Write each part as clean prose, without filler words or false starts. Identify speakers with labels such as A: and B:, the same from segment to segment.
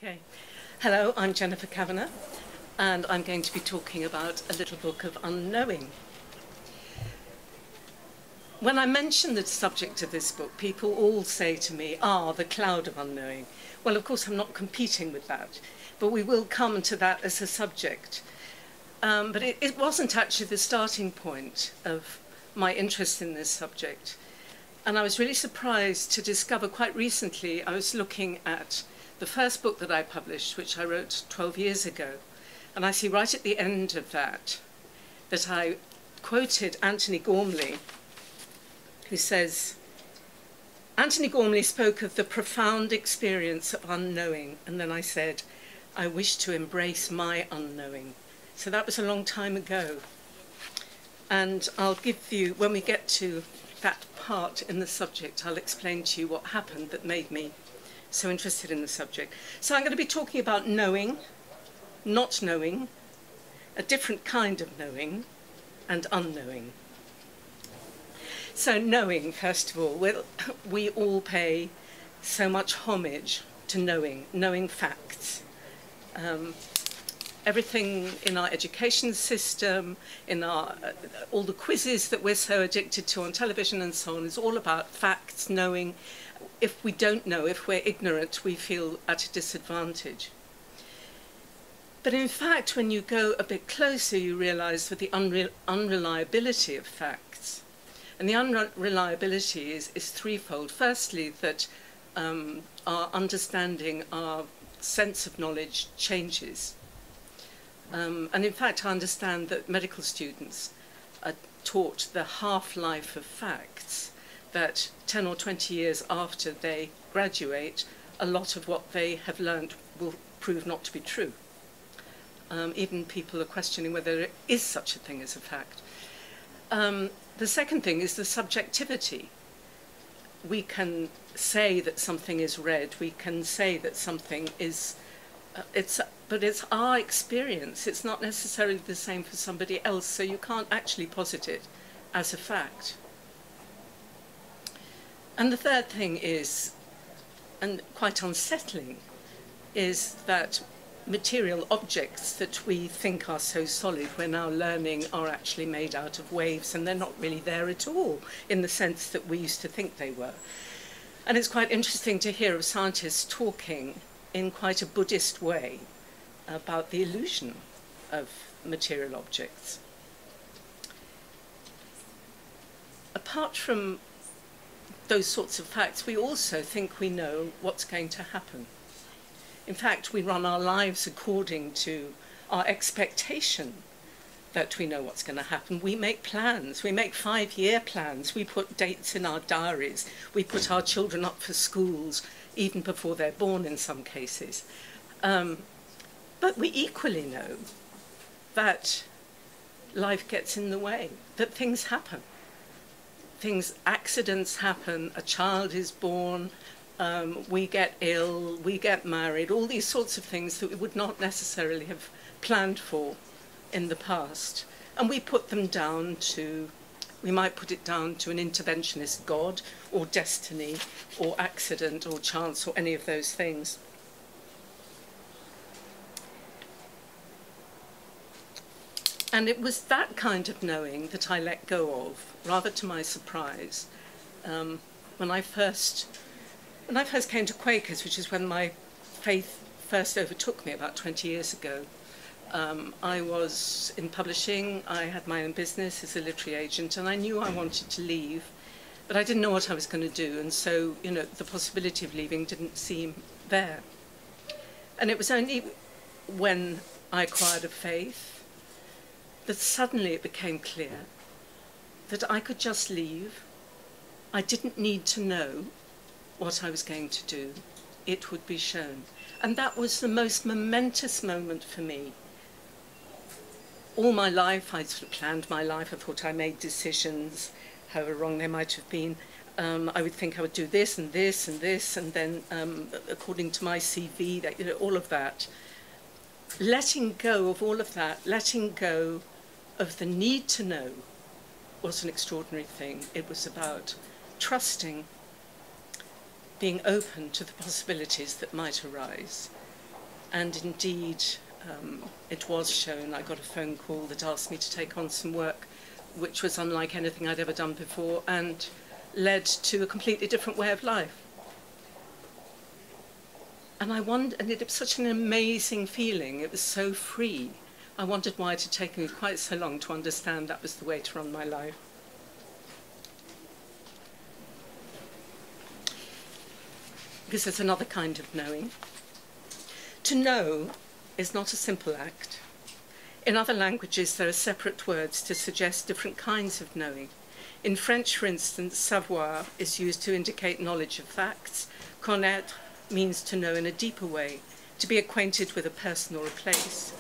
A: Okay. Hello, I'm Jennifer Kavanagh, and I'm going to be talking about a little book of unknowing. When I mention the subject of this book, people all say to me, the Cloud of Unknowing. Well, of course, I'm not competing with that, but we will come to that as a subject. But it wasn't actually the starting point of my interest in this subject. And I was really surprised to discover quite recently, I was looking at the first book that I published, which I wrote 12 years ago. And I see right at the end of that I quoted Anthony Gormley, who says, Anthony Gormley spoke of the profound experience of unknowing. And then I said, I wish to embrace my unknowing. So that was a long time ago. And I'll give you, when we get to that part in the subject, I'll explain to you what happened that made me so interested in the subject. So I'm going to be talking about knowing, not knowing, a different kind of knowing, and unknowing. So knowing, first of all, we all pay so much homage to knowing facts. Everything in our education system, in all the quizzes that we're so addicted to on television and so on, is all about facts, knowing. If we don't know, if we're ignorant, we feel at a disadvantage. But in fact, when you go a bit closer, you realize that the unreliability of facts. And the unreliability is threefold. Firstly, that our understanding, our sense of knowledge changes. And in fact, I understand that medical students are taught the half-life of facts, that 10 or 20 years after they graduate, a lot of what they have learned will prove not to be true. Even people are questioning whether there is such a thing as a fact. The second thing is the subjectivity. We can say that something is red, we can say that something is, but it's our experience. It's not necessarily the same for somebody else, so you can't actually posit it as a fact. And the third thing is, and quite unsettling, is that material objects that we think are so solid, we're now learning are actually made out of waves, and they're not really there at all in the sense that we used to think they were. And it's quite interesting to hear of scientists talking in quite a Buddhist way about the illusion of material objects. Apart from those sorts of facts, we also think we know what's going to happen. In fact, we run our lives according to our expectation that we know what's going to happen. We make plans. We make 5-year plans. We put dates in our diaries. We put our children up for schools even before they're born in some cases. But we equally know that life gets in the way, that things happen. Accidents happen, a child is born, we get ill, we get married, all these sorts of things that we would not necessarily have planned for in the past. And we put them down to, we might put it down to an interventionist God, or destiny, or accident, or chance, or any of those things. And it was that kind of knowing that I let go of, rather to my surprise, when I first came to Quakers, which is when my faith first overtook me about 20 years ago. I was in publishing, I had my own business as a literary agent, and I knew I wanted to leave, but I didn't know what I was going to do, and so, you know, the possibility of leaving didn't seem there. And it was only when I acquired a faith that suddenly it became clear that I could just leave. I didn't need to know what I was going to do. It would be shown. And that was the most momentous moment for me. All my life, I sort of planned my life. I thought I made decisions, however wrong they might have been. I would think I would do this and this and this, and then according to my CV, that, you know, all of that. Letting go of all of that, letting go of the need to know, was an extraordinary thing. It was about trusting, being open to the possibilities that might arise. And indeed, it was shown. I got a phone call that asked me to take on some work which was unlike anything I'd ever done before and led to a completely different way of life. And I wondered, and it was such an amazing feeling. It was so free. I wondered why it had taken me quite so long to understand that was the way to run my life. Because there's another kind of knowing. To know is not a simple act. In other languages, there are separate words to suggest different kinds of knowing. In French, for instance, savoir is used to indicate knowledge of facts. Connaître means to know in a deeper way, to be acquainted with a person or a place.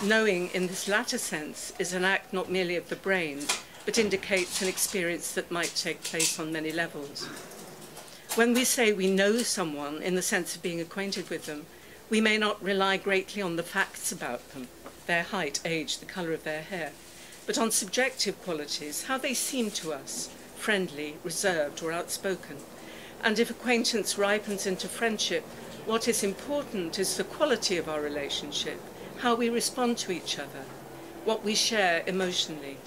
A: Knowing in this latter sense is an act not merely of the brain, but indicates an experience that might take place on many levels. When we say we know someone in the sense of being acquainted with them, we may not rely greatly on the facts about them, their height, age, the colour of their hair, but on subjective qualities, how they seem to us, friendly, reserved, or outspoken. And if acquaintance ripens into friendship, what is important is the quality of our relationship, how we respond to each other, what we share emotionally.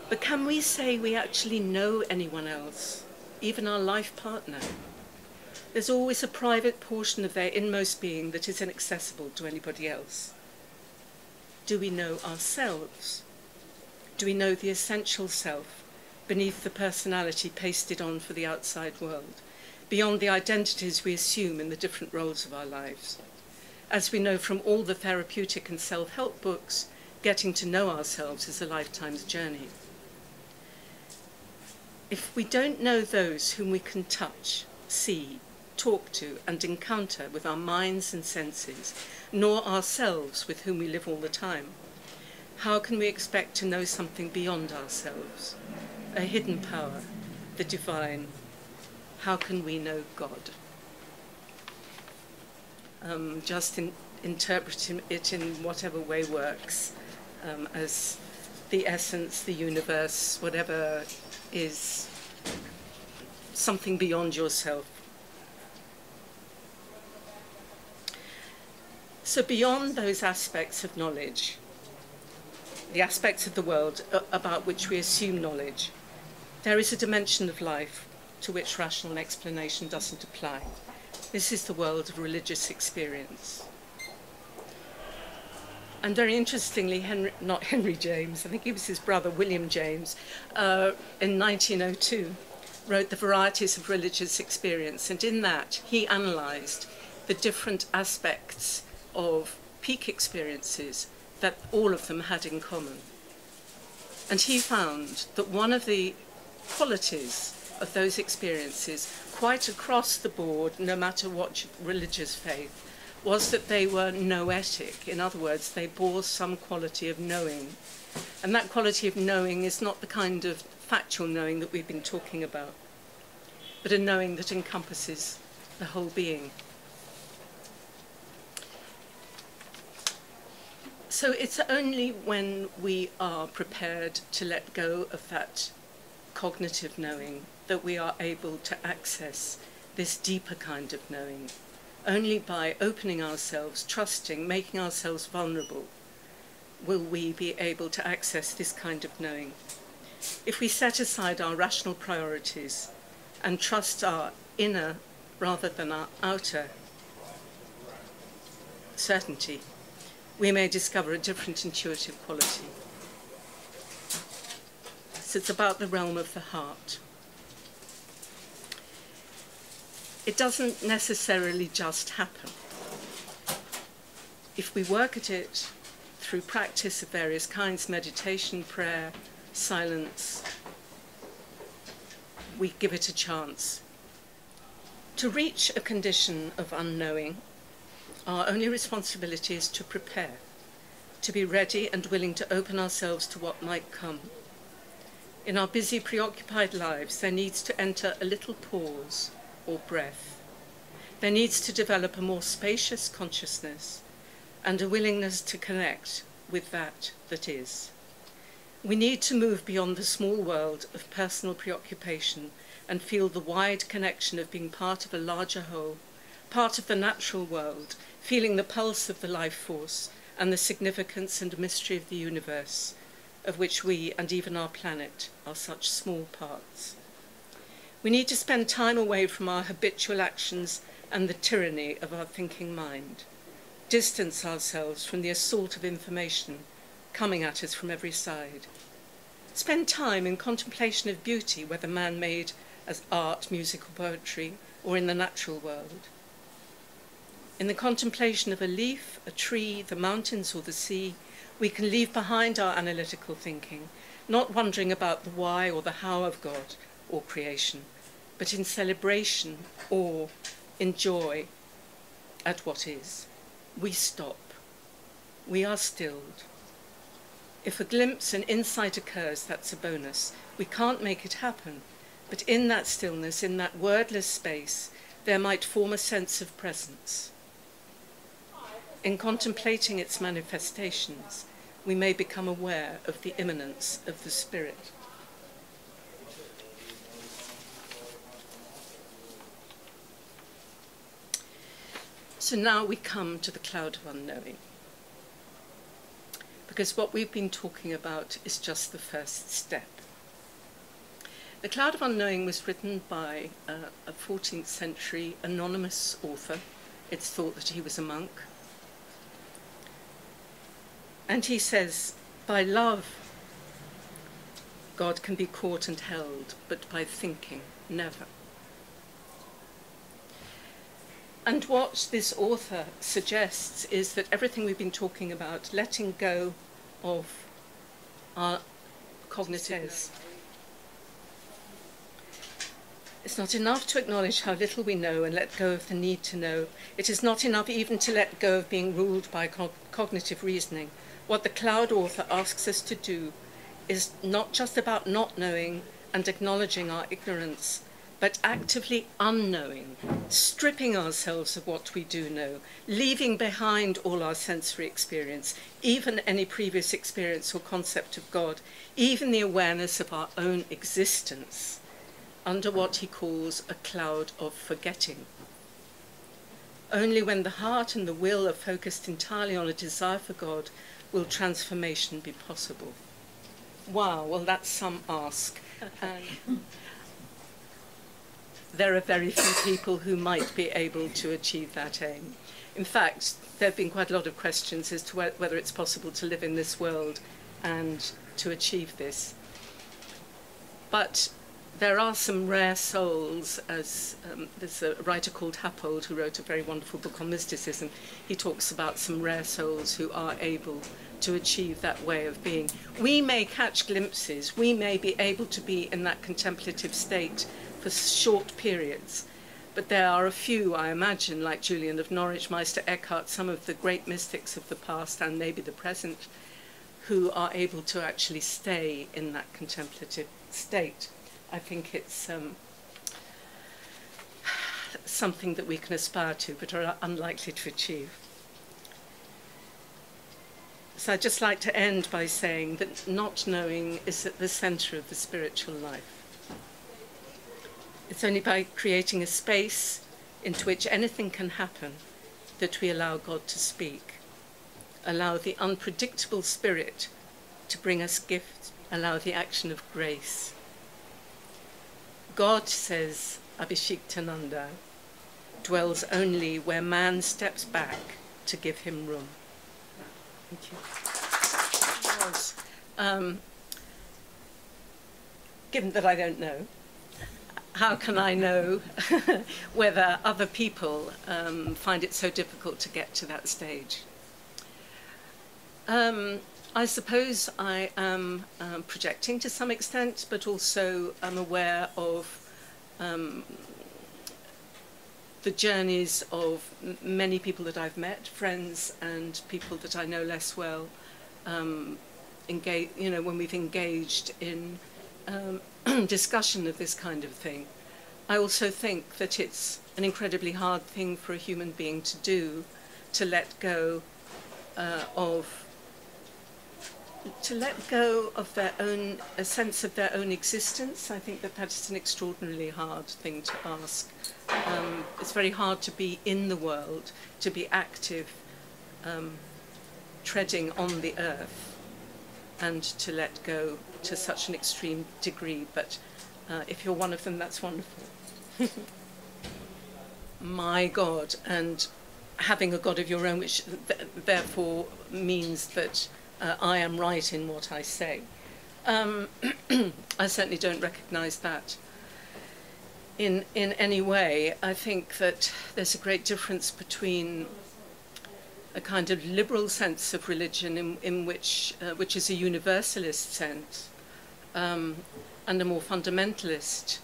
A: But can we say we actually know anyone else, even our life partner? There's always a private portion of their inmost being that is inaccessible to anybody else. Do we know ourselves? Do we know the essential self beneath the personality pasted on for the outside world, beyond the identities we assume in the different roles of our lives? As we know from all the therapeutic and self-help books, getting to know ourselves is a lifetime's journey. If we don't know those whom we can touch, see, talk to, and encounter with our minds and senses, nor ourselves with whom we live all the time, how can we expect to know something beyond ourselves, a hidden power, the divine? How can we know God? Just interpreting it in whatever way works, as the essence, the universe, whatever is something beyond yourself. So beyond those aspects of knowledge, the aspects of the world about which we assume knowledge, there is a dimension of life to which rational explanation doesn't apply. This is the world of religious experience. And very interestingly, not Henry James, I think he was his brother, William James, in 1902, wrote The Varieties of Religious Experience. And in that, he analysed the different aspects of peak experiences that all of them had in common. And he found that one of the qualities of those experiences, quite across the board, no matter what religious faith, was that they were noetic. In other words, they bore some quality of knowing. And that quality of knowing is not the kind of factual knowing that we've been talking about, but a knowing that encompasses the whole being. So it's only when we are prepared to let go of that cognitive knowing that we are able to access this deeper kind of knowing. Only by opening ourselves, trusting, making ourselves vulnerable, will we be able to access this kind of knowing. If we set aside our rational priorities and trust our inner rather than our outer certainty, we may discover a different intuitive quality. So it's about the realm of the heart. It doesn't necessarily just happen. If we work at it through practice of various kinds, meditation, prayer, silence, we give it a chance. To reach a condition of unknowing, our only responsibility is to prepare, to be ready and willing to open ourselves to what might come. In our busy, preoccupied lives, there needs to enter a little pause or breath. There needs to develop a more spacious consciousness and a willingness to connect with that that is. We need to move beyond the small world of personal preoccupation and feel the wide connection of being part of a larger whole, part of the natural world, feeling the pulse of the life force and the significance and mystery of the universe, of which we and even our planet are such small parts. We need to spend time away from our habitual actions and the tyranny of our thinking mind, distance ourselves from the assault of information coming at us from every side. Spend time in contemplation of beauty, whether man-made as art, music or poetry, or in the natural world. In the contemplation of a leaf, a tree, the mountains or the sea, we can leave behind our analytical thinking, not wondering about the why or the how of God or creation, but in celebration or in joy at what is. We stop. We are stilled. If a glimpse, an insight occurs, that's a bonus. We can't make it happen, but in that stillness, in that wordless space, there might form a sense of presence. In contemplating its manifestations, we may become aware of the immanence of the spirit. So now we come to the Cloud of Unknowing, because what we've been talking about is just the first step. The Cloud of Unknowing was written by a 14th century anonymous author. It's thought that he was a monk. And he says, by love, God can be caught and held, but by thinking, never. And what this author suggests is that everything we've been talking about, letting go of our cognitives. It's not enough to acknowledge how little we know and let go of the need to know. It is not enough even to let go of being ruled by cognitive reasoning. What the Cloud author asks us to do is not just about not knowing and acknowledging our ignorance, but actively unknowing, stripping ourselves of what we do know, leaving behind all our sensory experience, even any previous experience or concept of God, even the awareness of our own existence, under what he calls a cloud of forgetting. Only when the heart and the will are focused entirely on a desire for God will transformation be possible. Wow, well that's some ask. And there are very few people who might be able to achieve that aim. In fact, there have been quite a lot of questions as to whether it's possible to live in this world and to achieve this. But there are some rare souls, as there's a writer called Happold who wrote a very wonderful book on mysticism. He talks about some rare souls who are able to achieve that way of being. We may catch glimpses, we may be able to be in that contemplative state for short periods, but there are a few, I imagine, like Julian of Norwich, Meister Eckhart, some of the great mystics of the past and maybe the present, who are able to actually stay in that contemplative state. I think it's something that we can aspire to, but are unlikely to achieve. So I'd just like to end by saying that not knowing is at the centre of the spiritual life. It's only by creating a space into which anything can happen that we allow God to speak, allow the unpredictable spirit to bring us gifts, allow the action of grace. God, says Abhishektananda, dwells only where man steps back to give him room. Thank you. Given that I don't know, how can I know whether other people find it so difficult to get to that stage? I suppose I am projecting to some extent, but also I'm aware of the journeys of many people that I've met, friends and people that I know less well, when we've engaged in discussion of this kind of thing. I also think that it's an incredibly hard thing for a human being to do, to let go of to let go of their own, a sense of their own existence. I think that is an extraordinarily hard thing to ask. It's very hard to be in the world, to be active, treading on the earth, and to let go to such an extreme degree. But if you're one of them, that's wonderful. My God, and having a God of your own, which therefore means that I am right in what I say. I certainly don't recognise that in any way. I think that there's a great difference between a kind of liberal sense of religion in which is a universalist sense, and a more fundamentalist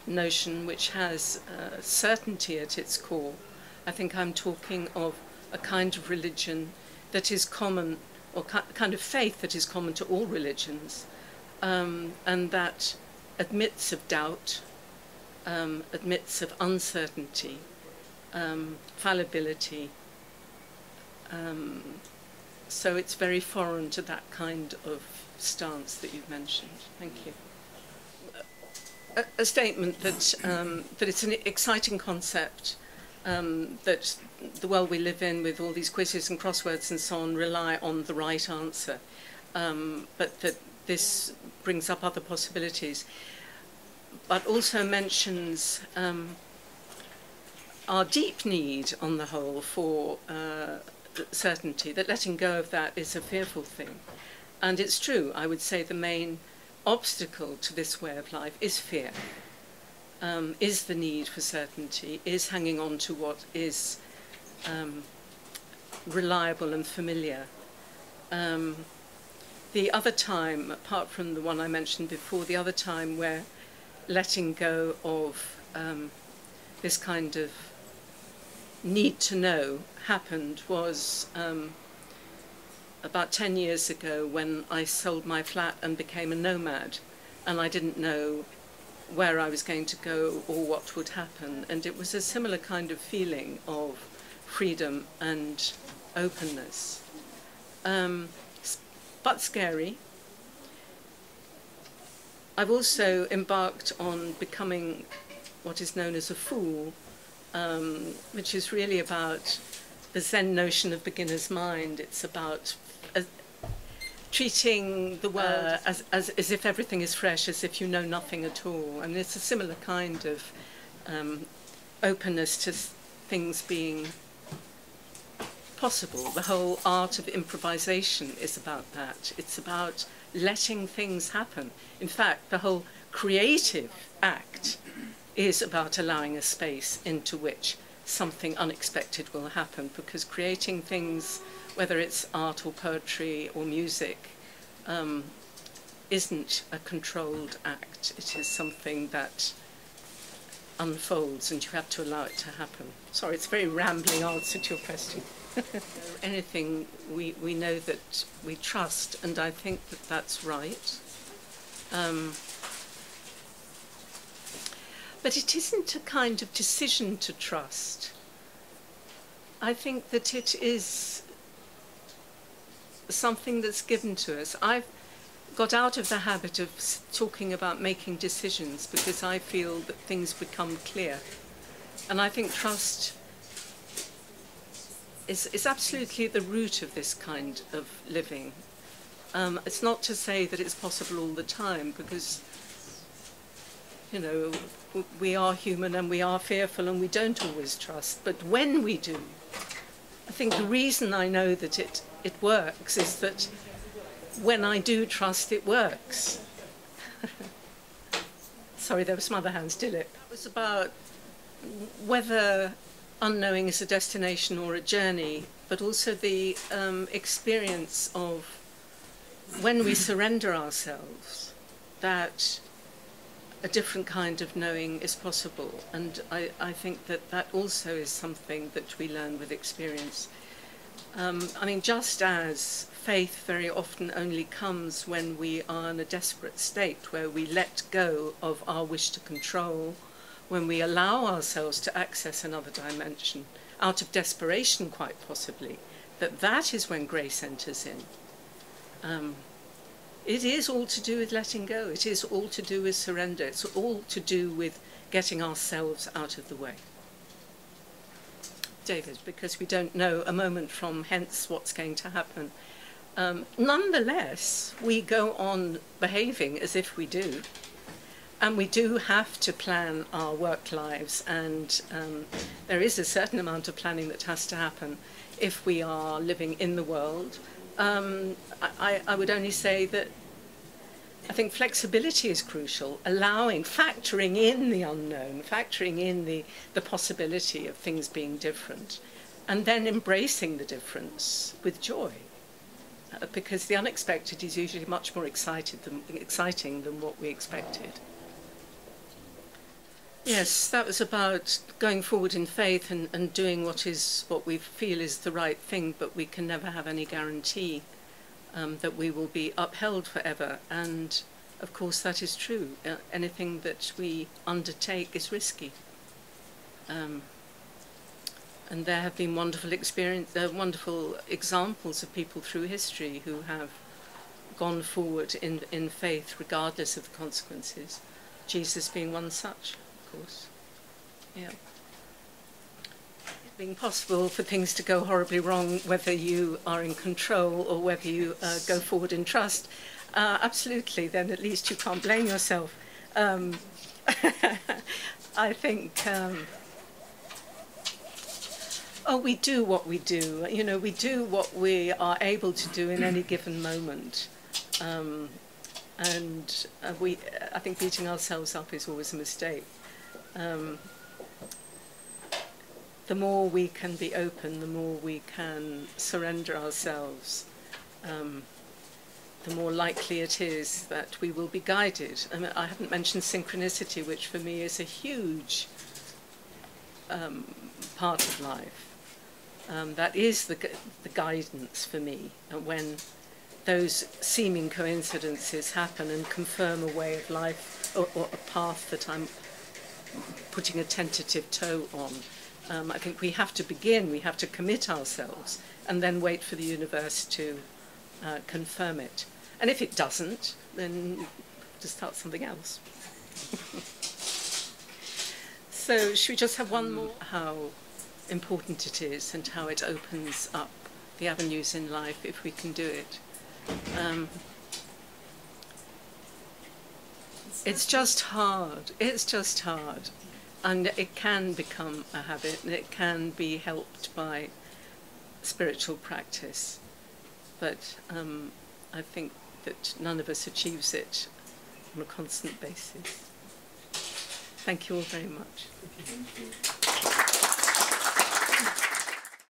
A: notion which has certainty at its core. I think I'm talking of a kind of religion that is common, or kind of faith that is common to all religions, and that admits of doubt, admits of uncertainty, fallibility. So it's very foreign to that kind of stance that you've mentioned. Thank you. A statement that that it's an exciting concept, that the world we live in, with all these quizzes and crosswords and so on, rely on the right answer, but that this brings up other possibilities, but also mentions our deep need, on the whole, for certainty, that letting go of that is a fearful thing. And it's true, I would say the main obstacle to this way of life is fear, is the need for certainty, is hanging on to what is reliable and familiar. The other time, apart from the one I mentioned before, the other time where letting go of this kind of need to know happened was about 10 years ago, when I sold my flat and became a nomad, and I didn't know where I was going to go or what would happen. And it was a similar kind of feeling of freedom and openness, but scary. I've also embarked on becoming what is known as a fool, which is really about the Zen notion of beginner's mind. It's about treating the world as if everything is fresh, as if you know nothing at all. And it's a similar kind of openness to things being possible. The whole art of improvisation is about that. It's about letting things happen. In fact, the whole creative act is about allowing a space into which something unexpected will happen, because creating things, whether it's art or poetry or music, isn't a controlled act. It is something that unfolds, and you have to allow it to happen. Sorry, it's a very rambling answer to your question. Anything we know that we trust, and I think that that's right. But it isn't a kind of decision to trust. I think that it is something that's given to us. I've got out of the habit of talking about making decisions, because I feel that things become clear. And I think trust is absolutely the root of this kind of living. It's not to say that it's possible all the time, because, you know, we are human and we are fearful and we don't always trust. But when we do, I think the reason I know that it works is that when I do trust, it works. Sorry, there were some other hands, did it? That was about whether unknowing is a destination or a journey, but also the experience of when we surrender ourselves, that a different kind of knowing is possible. And I think that that also is something that we learn with experience. I mean, just as faith very often only comes when we are in a desperate state, where we let go of our wish to control, when we allow ourselves to access another dimension, out of desperation quite possibly, that is when grace enters in. It is all to do with letting go. It is all to do with surrender. It's all to do with getting ourselves out of the way. David, because we don't know a moment from hence what's going to happen. Nonetheless, we go on behaving as if we do. And we do have to plan our work lives, and there is a certain amount of planning that has to happen if we are living in the world. I would only say that I think flexibility is crucial, factoring in the unknown, factoring in the possibility of things being different, and then embracing the difference with joy. Because the unexpected is usually much more exciting than what we expected. Yes, that was about going forward in faith and doing what we feel is the right thing, but we can never have any guarantee that we will be upheld forever. And of course that is true. Anything that we undertake is risky. And there have been wonderful examples of people through history who have gone forward in faith regardless of the consequences. Jesus being one such. Course. Yeah. Being possible for things to go horribly wrong, whether you are in control or whether you go forward in trust, absolutely, then at least you can't blame yourself. I think, we do what we do. You know, we do what we are able to do in any given moment. I think beating ourselves up is always a mistake. The more we can be open, the more we can surrender ourselves, the more likely it is that we will be guided. I mean, I haven't mentioned synchronicity, which for me is a huge part of life. That is the guidance for me, when those seeming coincidences happen and confirm a way of life or a path that I'm putting a tentative toe on. I think we have to commit ourselves and then wait for the universe to confirm it. And if it doesn't, then just start something else. So should we just have one more? How important it is and how it opens up the avenues in life if we can do it. It's just hard. It's just hard. And it can become a habit, and it can be helped by spiritual practice. But I think that none of us achieves it on a constant basis. Thank you all very much.